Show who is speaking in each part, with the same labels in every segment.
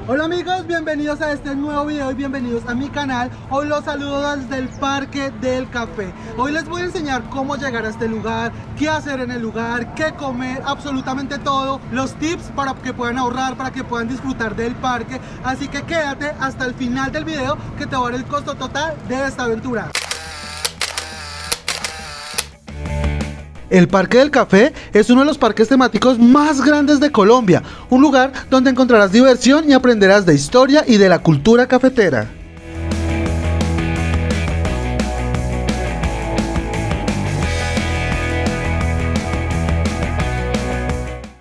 Speaker 1: Hola amigos, bienvenidos a este nuevo video y bienvenidos a mi canal. Hoy los saludo desde el Parque del Café. Hoy les voy a enseñar cómo llegar a este lugar, qué hacer en el lugar, qué comer, absolutamente todo. Los tips para que puedan ahorrar, para que puedan disfrutar del parque. Así que quédate hasta el final del video que te voy a dar el costo total de esta aventura. El Parque del Café es uno de los parques temáticos más grandes de Colombia, un lugar donde encontrarás diversión y aprenderás de historia y de la cultura cafetera.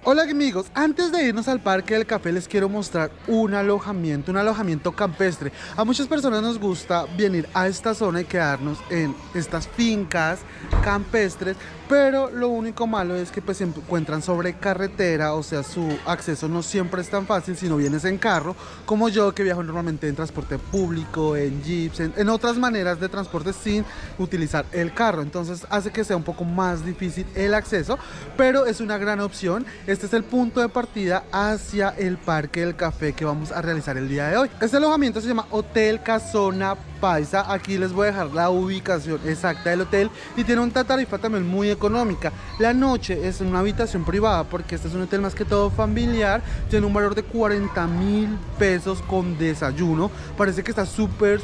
Speaker 1: Hola amigos, antes de irnos al Parque del Café les quiero mostrar un alojamiento campestre. A muchas personas nos gusta venir a esta zona y quedarnos en estas fincas campestres, pero lo único malo es que pues se encuentran sobre carretera, o sea su acceso no siempre es tan fácil si no vienes en carro, como yo que viajo normalmente en transporte público, en jeeps, en otras maneras de transporte sin utilizar el carro. Entonces hace que sea un poco más difícil el acceso, pero es una gran opción. Este es el punto de partida hacia el Parque del Café que vamos a realizar el día de hoy. Este alojamiento se llama Hotel Casona Paisa. Aquí les voy a dejar la ubicación exacta del hotel y tiene una tarifa también muy económica. La noche es en una habitación privada porque este es un hotel más que todo familiar. Tiene un valor de 40.000 pesos con desayuno. Parece que está súper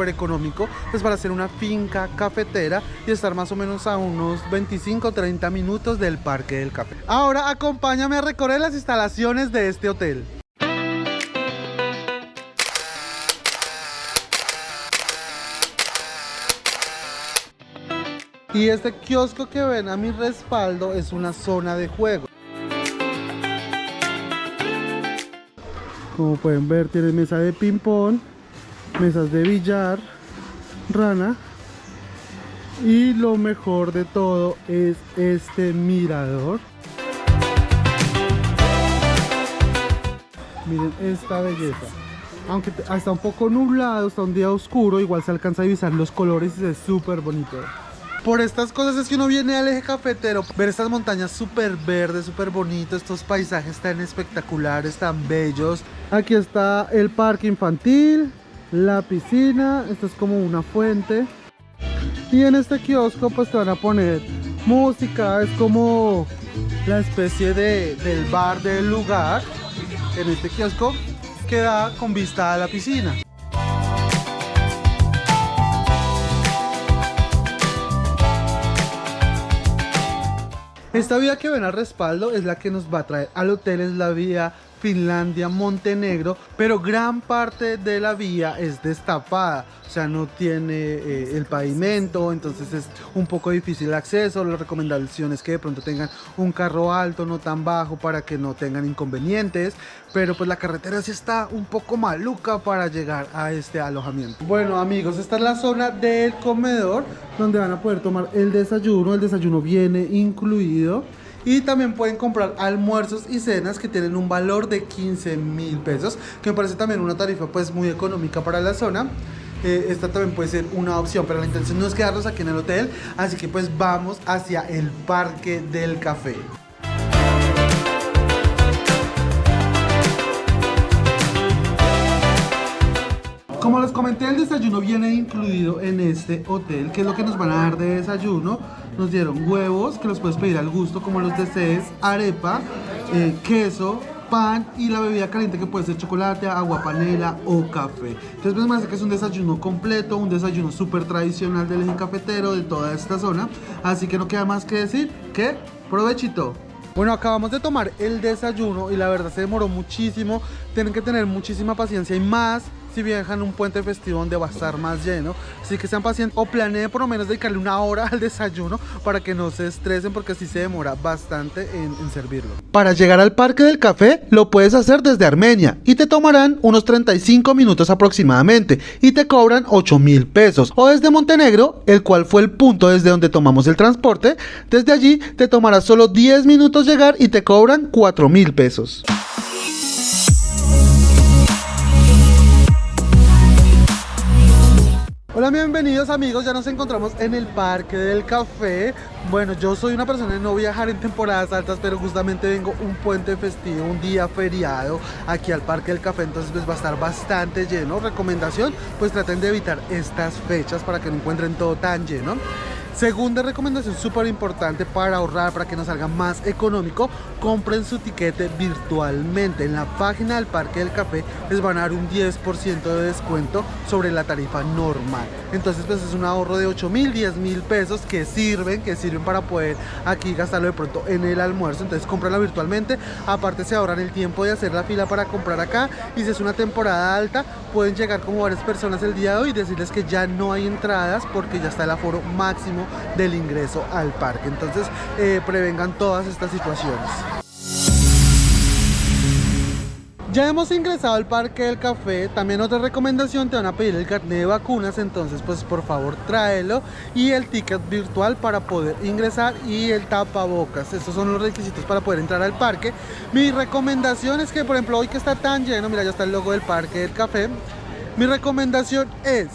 Speaker 1: económico, pues para hacer una finca cafetera y estar más o menos a unos 25-30 minutos del Parque del Café. Ahora acompáñame a recorrer las instalaciones de este hotel. Y este kiosco que ven a mi respaldo es una zona de juego. Como pueden ver, tiene mesa de ping pong, mesas de billar, rana. Y lo mejor de todo es este mirador. Miren esta belleza. Aunque está un poco nublado, está un día oscuro, igual se alcanza a divisar los colores y es súper bonito. Por estas cosas es que uno viene al eje cafetero, ver estas montañas súper verdes, súper bonitos, estos paisajes tan espectaculares, tan bellos. Aquí está el parque infantil, la piscina, esto es como una fuente. Y en este kiosco pues te van a poner música, es como la especie del bar del lugar. En este kiosco queda con vista a la piscina. Esta vía que ven al respaldo es la que nos va a traer al hotel, es la vía Finlandia-Montenegro, pero gran parte de la vía es destapada, o sea no tiene el pavimento, entonces es un poco difícil el acceso. La recomendación es que de pronto tengan un carro alto, no tan bajo, para que no tengan inconvenientes, pero pues la carretera sí está un poco maluca para llegar a este alojamiento. Bueno amigos, esta es la zona del comedor donde van a poder tomar el desayuno viene incluido. Y también pueden comprar almuerzos y cenas que tienen un valor de 15.000 pesos, que me parece también una tarifa pues muy económica para la zona. Esta también puede ser una opción, pero la intención no es quedarnos aquí en el hotel, así que pues vamos hacia el Parque del Café. Como les comenté, el desayuno viene incluido en este hotel. ¿Qué es lo que nos van a dar de desayuno? Nos dieron huevos, que los puedes pedir al gusto como los desees, arepa, queso, pan y la bebida caliente que puede ser chocolate, agua panela o café. Entonces pues me parece que es un desayuno completo, un desayuno súper tradicional del eje cafetero de toda esta zona. Así que no queda más que decir que provechito. Bueno, acabamos de tomar el desayuno y la verdad se demoró muchísimo. Tienen que tener muchísima paciencia y más si viajan un puente festivo donde va a estar más lleno. Así que sean pacientes o planeen por lo menos dedicarle una hora al desayuno para que no se estresen, porque así se demora bastante en servirlo. Para llegar al Parque del Café lo puedes hacer desde Armenia y te tomarán unos 35 minutos aproximadamente y te cobran 8.000 pesos. O desde Montenegro, el cual fue el punto desde donde tomamos el transporte, desde allí te tomará solo 10 minutos llegar y te cobran 4.000 pesos. Hola Hola, bienvenidos amigos, ya nos encontramos en el Parque del Café. Bueno, yo soy una persona de no viajar en temporadas altas, pero justamente vengo un puente festivo, un día feriado aquí al Parque del Café, entonces pues va a estar bastante lleno. Recomendación, pues traten de evitar estas fechas para que no encuentren todo tan lleno. Segunda recomendación súper importante para ahorrar, para que nos salga más económico, compren su tiquete virtualmente. En la página del Parque del Café les van a dar un 10% de descuento sobre la tarifa normal. Entonces pues es un ahorro de 8.000, 10.000 pesos que sirven para poder aquí gastarlo de pronto en el almuerzo. Entonces cómprala virtualmente, aparte se ahorran el tiempo de hacer la fila para comprar acá, y si es una temporada alta pueden llegar como varias personas el día de hoy y decirles que ya no hay entradas porque ya está el aforo máximo del ingreso al parque. Entonces prevengan todas estas situaciones. Ya hemos ingresado al Parque del Café. También otra recomendación, te van a pedir el carnet de vacunas, entonces pues por favor tráelo, y el ticket virtual para poder ingresar, y el tapabocas. Estos son los requisitos para poder entrar al parque. Mi recomendación es que, por ejemplo, hoy que está tan lleno, mira, ya está el logo del Parque del Café. Mi recomendación es,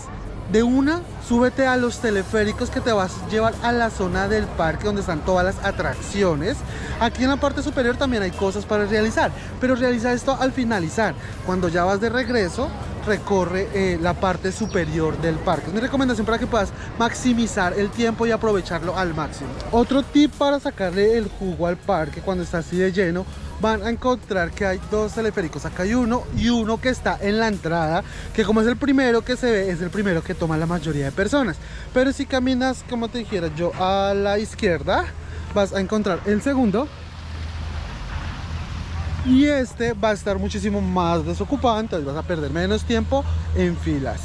Speaker 1: de una, súbete a los teleféricos que te vas a llevar a la zona del parque donde están todas las atracciones. Aquí en la parte superior también hay cosas para realizar, pero realiza esto al finalizar. Cuando ya vas de regreso, recorre la parte superior del parque. Es mi recomendación para que puedas maximizar el tiempo y aprovecharlo al máximo. Otro tip para sacarle el jugo al parque cuando está así de lleno: van a encontrar que hay dos teleféricos. Acá hay uno, y uno que está en la entrada, que como es el primero que se ve, es el primero que toma la mayoría de personas. Pero si caminas, como te dijera yo, a la izquierda, vas a encontrar el segundo, y este va a estar muchísimo más desocupado, entonces vas a perder menos tiempo en filas.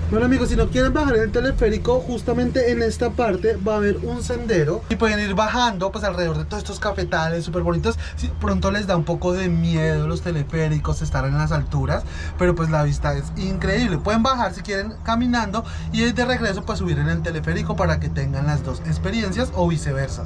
Speaker 1: Bueno amigos, si no quieren bajar en el teleférico, justamente en esta parte va a haber un sendero y pueden ir bajando pues alrededor de todos estos cafetales súper bonitos. Si pronto les da un poco de miedo los teleféricos, estar en las alturas, pero pues la vista es increíble. Pueden bajar si quieren caminando, y de regreso pues subir en el teleférico para que tengan las dos experiencias, o viceversa.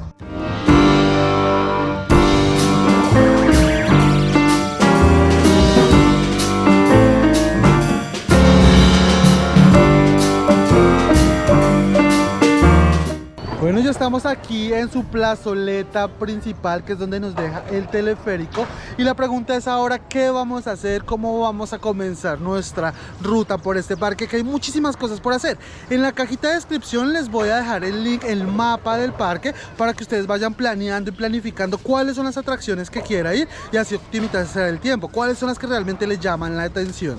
Speaker 1: Bueno, ya estamos aquí en su plazoleta principal, que es donde nos deja el teleférico, y la pregunta es ahora qué vamos a hacer, cómo vamos a comenzar nuestra ruta por este parque, que hay muchísimas cosas por hacer. En la cajita de descripción les voy a dejar el link, el mapa del parque, para que ustedes vayan planeando y planificando cuáles son las atracciones que quiera ir, y así optimizar el tiempo, cuáles son las que realmente les llaman la atención.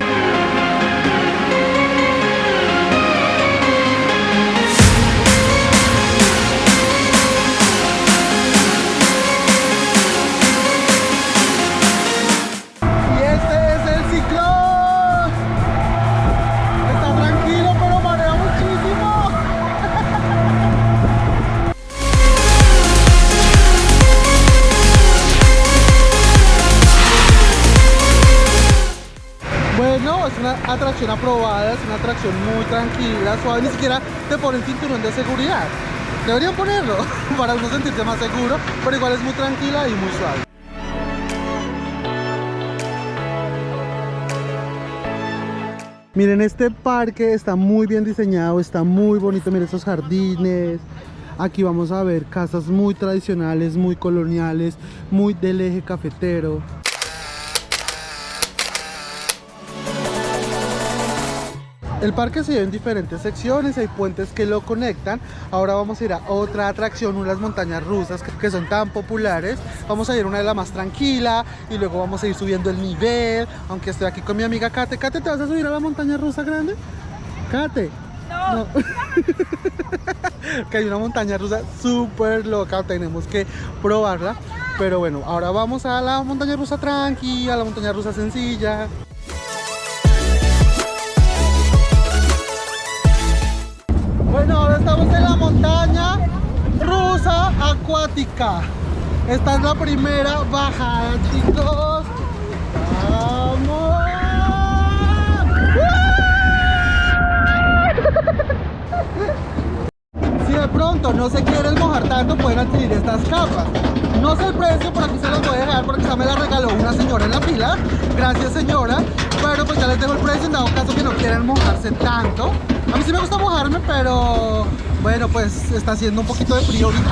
Speaker 1: Bueno, es una atracción aprobada, es una atracción muy tranquila, suave, ni siquiera te ponen cinturón de seguridad. Deberían ponerlo para uno sentirse más seguro, pero igual es muy tranquila y muy suave. Miren, este parque está muy bien diseñado, está muy bonito. Miren esos jardines. Aquí vamos a ver casas muy tradicionales, muy coloniales, muy del eje cafetero. El parque se divide en diferentes secciones, hay puentes que lo conectan. Ahora vamos a ir a otra atracción, unas montañas rusas que son tan populares. Vamos a ir a una de las más tranquila, y luego vamos a ir subiendo el nivel. Aunque estoy aquí con mi amiga Kate. Kate, ¿te vas a subir a la montaña rusa grande? Kate. No. Que hay una montaña rusa súper loca, tenemos que probarla. Pero bueno, ahora vamos a la montaña rusa tranquila, a la montaña rusa sencilla. Bueno, ahora estamos en la montaña rusa acuática. Esta es la primera bajada, chicos. ¡Vamos! Si de pronto no se quieren mojar tanto, pueden adquirir estas capas. No sé el precio, por aquí se los voy a dejar porque esta me la regaló una señora en la fila. Gracias, señora. Pero pues ya les dejo el precio en dado caso que no quieran mojarse tanto. A mí sí me gusta mojarme, pero bueno, pues está haciendo un poquito de frío ahorita.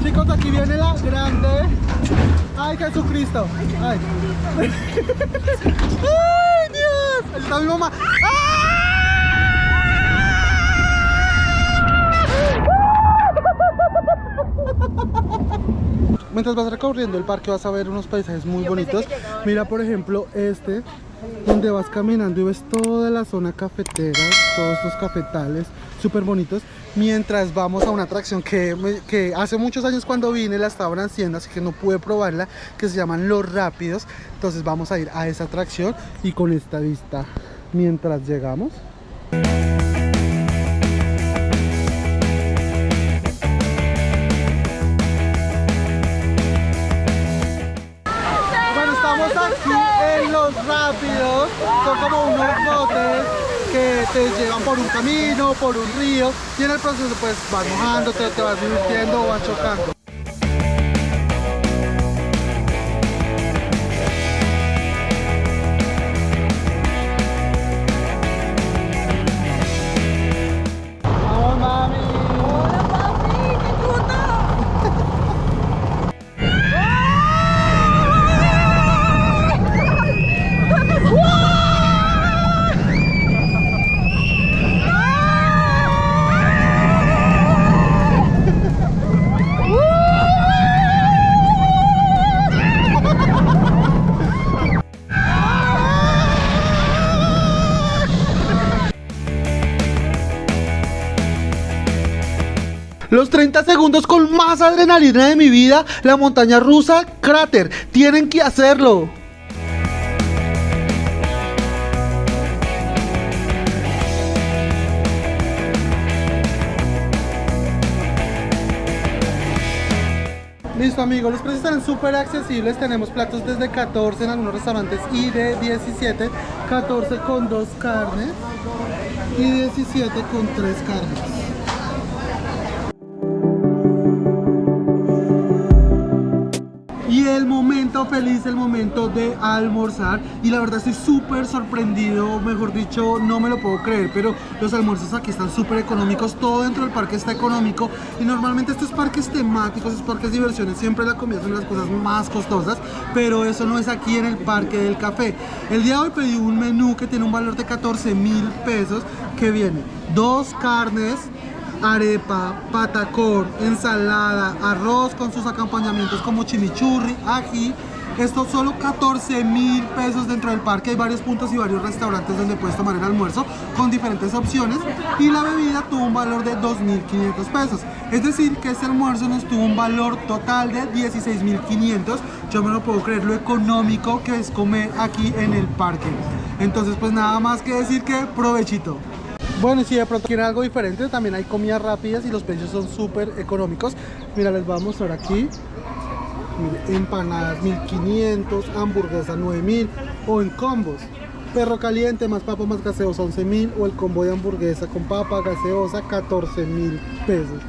Speaker 1: Chicos, aquí viene la grande. ¡Ay, Jesucristo! ¡Ay! ¡Ay, Dios! Ahí está mi mamá. Mientras vas recorriendo el parque vas a ver unos paisajes muy bonitos. Mira, por ejemplo, este, donde vas caminando y ves toda la zona cafetera, todos estos cafetales súper bonitos. Mientras vamos a una atracción que hace muchos años cuando vine la estaban haciendo, así que no pude probarla, que se llaman Los Rápidos. Entonces vamos a ir a esa atracción y con esta vista mientras llegamos. Aquí en Los Rápidos son como unos botes que te llevan por un camino, por un río, y en el proceso pues vas mojándote, te vas divirtiendo o vas chocando. ¡Vamos, mami!
Speaker 2: ¡Hola, papi! ¡Qué puta!
Speaker 1: Los 30 segundos con más adrenalina de mi vida, la montaña rusa Cráter. Tienen que hacerlo. Listo, amigos, los precios están súper accesibles. Tenemos platos desde 14 en algunos restaurantes y de 17, 14 con 2 carnes y 17 con 3 carnes. Y el momento feliz, el momento de almorzar. Y la verdad estoy súper sorprendido, mejor dicho, no me lo puedo creer, pero los almuerzos aquí están súper económicos. Todo dentro del parque está económico. Y normalmente estos parques temáticos, estos parques de diversiones, siempre la comida son las cosas más costosas. Pero eso no es aquí en el Parque del Café. El día de hoy pedí un menú que tiene un valor de 14.000 pesos, que viene 2 carnes, arepa, patacón, ensalada, arroz con sus acompañamientos como chimichurri, ají. Esto solo 14.000 pesos dentro del parque. Hay varios puntos y varios restaurantes donde puedes tomar el almuerzo con diferentes opciones. Y la bebida tuvo un valor de 2.500 pesos. Es decir, que este almuerzo nos tuvo un valor total de 16.500. Yo me lo puedo creer lo económico que es comer aquí en el parque. Entonces pues nada más que decir que provechito. Bueno, y si de pronto quieren algo diferente, también hay comidas rápidas y los precios son súper económicos. Mira, les voy a mostrar aquí. Mire, empanadas 1.500, hamburguesa 9.000 o en combos. Perro caliente más papa más gaseosa 11.000 o el combo de hamburguesa con papa, gaseosa 14.000 pesos.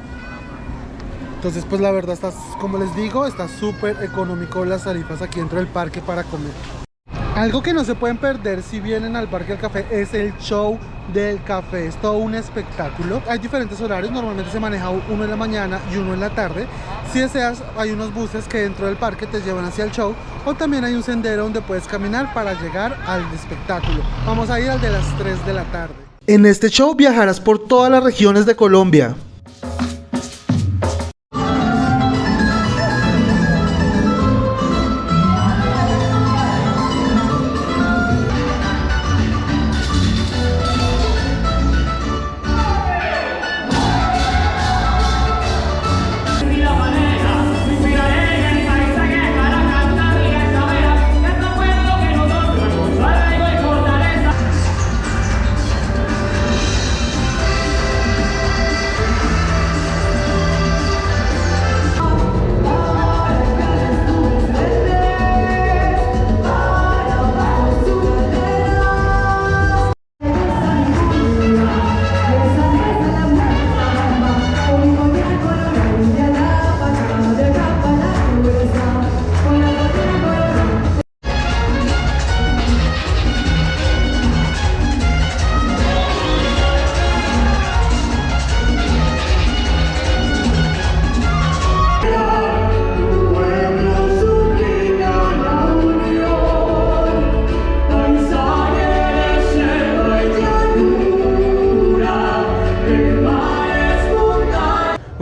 Speaker 1: Entonces pues la verdad está, como les digo, está súper económico las tarifas aquí dentro del parque para comer. Algo que no se pueden perder si vienen al Parque del Café es el show del café. Es todo un espectáculo. Hay diferentes horarios, normalmente se maneja uno en la mañana y uno en la tarde. Si deseas, hay unos buses que dentro del parque te llevan hacia el show, o también hay un sendero donde puedes caminar para llegar al espectáculo. Vamos a ir al de las 3 de la tarde. En este show viajarás por todas las regiones de Colombia.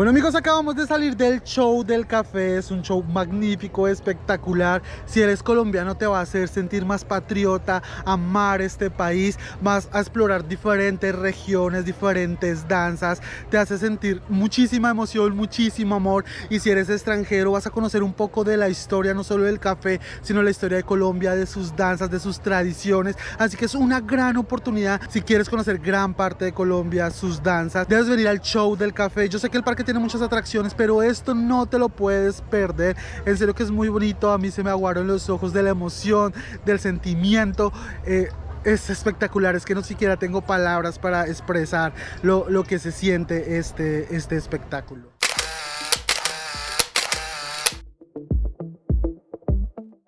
Speaker 1: Bueno amigos, acabamos de salir del show del café, es un show magnífico, espectacular. Si eres colombiano te va a hacer sentir más patriota, amar este país, vas a explorar diferentes regiones, diferentes danzas, te hace sentir muchísima emoción, muchísimo amor. Y si eres extranjero vas a conocer un poco de la historia, no solo del café, sino la historia de Colombia, de sus danzas, de sus tradiciones. Así que es una gran oportunidad si quieres conocer gran parte de Colombia, sus danzas. Debes venir al show del café. Yo sé que el parque tiene muchas atracciones, pero esto no te lo puedes perder. En serio que es muy bonito, a mí se me aguaron los ojos de la emoción, del sentimiento. Es espectacular, es que no siquiera tengo palabras para expresar lo que se siente este espectáculo.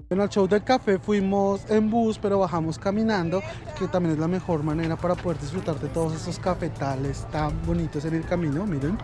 Speaker 1: Bueno, al show del café fuimos en bus, pero bajamos caminando, que también es la mejor manera para poder disfrutar de todos esos cafetales tan bonitos en el camino, miren.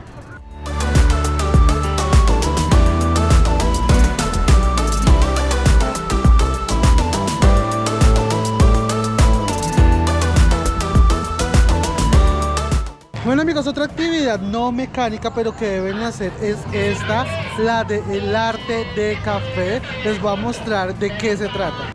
Speaker 1: Bueno amigos, otra actividad no mecánica pero que deben hacer es esta, la del arte de café. Les voy a mostrar de qué se trata.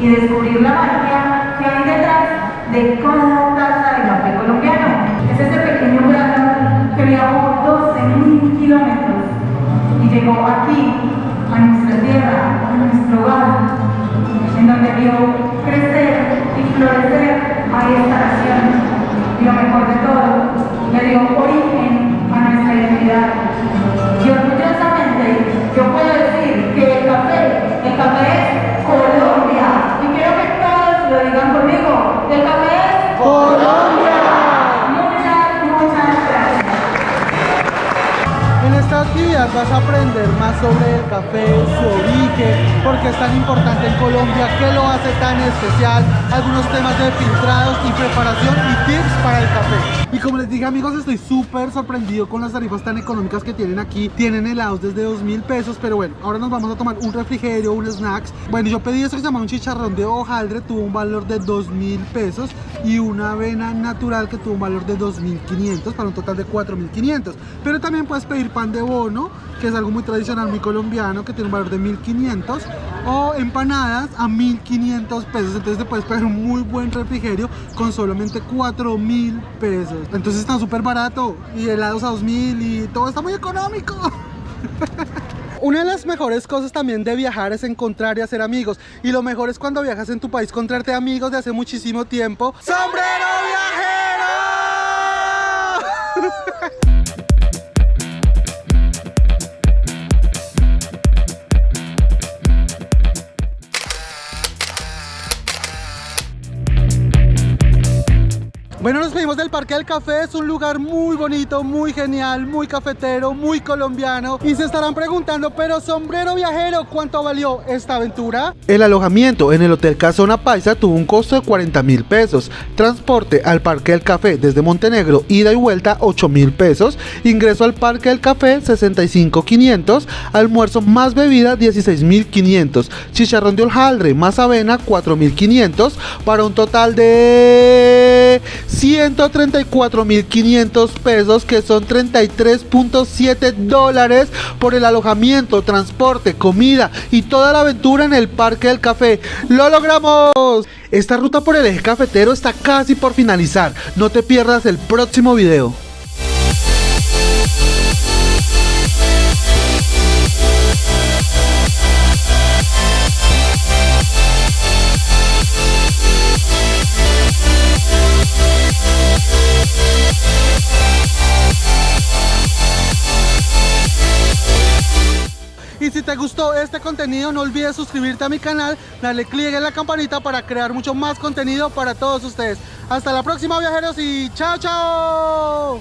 Speaker 3: Y descubrir la magia que hay detrás de cada taza de café colombiano. Es ese pequeño grano que viajó 12.000 kilómetros y llegó aquí, a nuestra tierra, a nuestro hogar, en donde vio crecer y florecer a esta nación. Y lo mejor de todo, le dio origen a nuestra identidad. Y orgullosamente yo puedo decir que el café es Colombia. Y quiero que todos lo digan conmigo. El café es
Speaker 1: ¡Colombia!
Speaker 3: Muchas gracias.
Speaker 1: En esta actividad vas a aprender más sobre el café, su origen, por qué es tan importante en Colombia, qué lo hace tan especial, algunos temas de filtrados y preparación y tips para el café. Y como les dije amigos, estoy súper sorprendido con las tarifas tan económicas que tienen aquí. Tienen helados desde 2.000 pesos, pero bueno, ahora nos vamos a tomar un refrigerio, un snacks. Bueno, yo pedí eso que se llama un chicharrón de hojaldre, tuvo un valor de 2.000 pesos y una avena natural que tuvo un valor de 2.500 para un total de 4.500. Pero también puedes pedir pan de bono, que es algo muy tradicional, muy colombiano, que tiene un valor de 1.500, o empanadas a 1.500 pesos. Entonces te puedes pedir un muy buen refrigerio con solamente 4.000 pesos. Entonces está súper barato, y helados a 2.000 y todo está muy económico. Una de las mejores cosas también de viajar es encontrar y hacer amigos. Y lo mejor es cuando viajas en tu país, encontrarte amigos de hace muchísimo tiempo. ¡Sombrero Viajero! Bueno, nos despedimos del Parque del Café, es un lugar muy bonito, muy genial, muy cafetero, muy colombiano. Y se estarán preguntando, pero sombrero viajero, ¿cuánto valió esta aventura? El alojamiento en el Hotel Casona Paisa tuvo un costo de 40.000 pesos. Transporte al Parque del Café desde Montenegro, ida y vuelta 8.000 pesos. Ingreso al Parque del Café 65.500. Almuerzo más bebida 16.500. Chicharrón de hojaldre más avena 4.500. Para un total de 134.500 pesos, que son 33.7 dólares por el alojamiento, transporte, comida y toda la aventura en el Parque del Café. ¡Lo logramos! Esta ruta por el eje cafetero está casi por finalizar. No te pierdas el próximo video. Y si te gustó este contenido, no olvides suscribirte a mi canal, darle click en la campanita para crear mucho más contenido para todos ustedes. Hasta la próxima, viajeros, y chao, chao.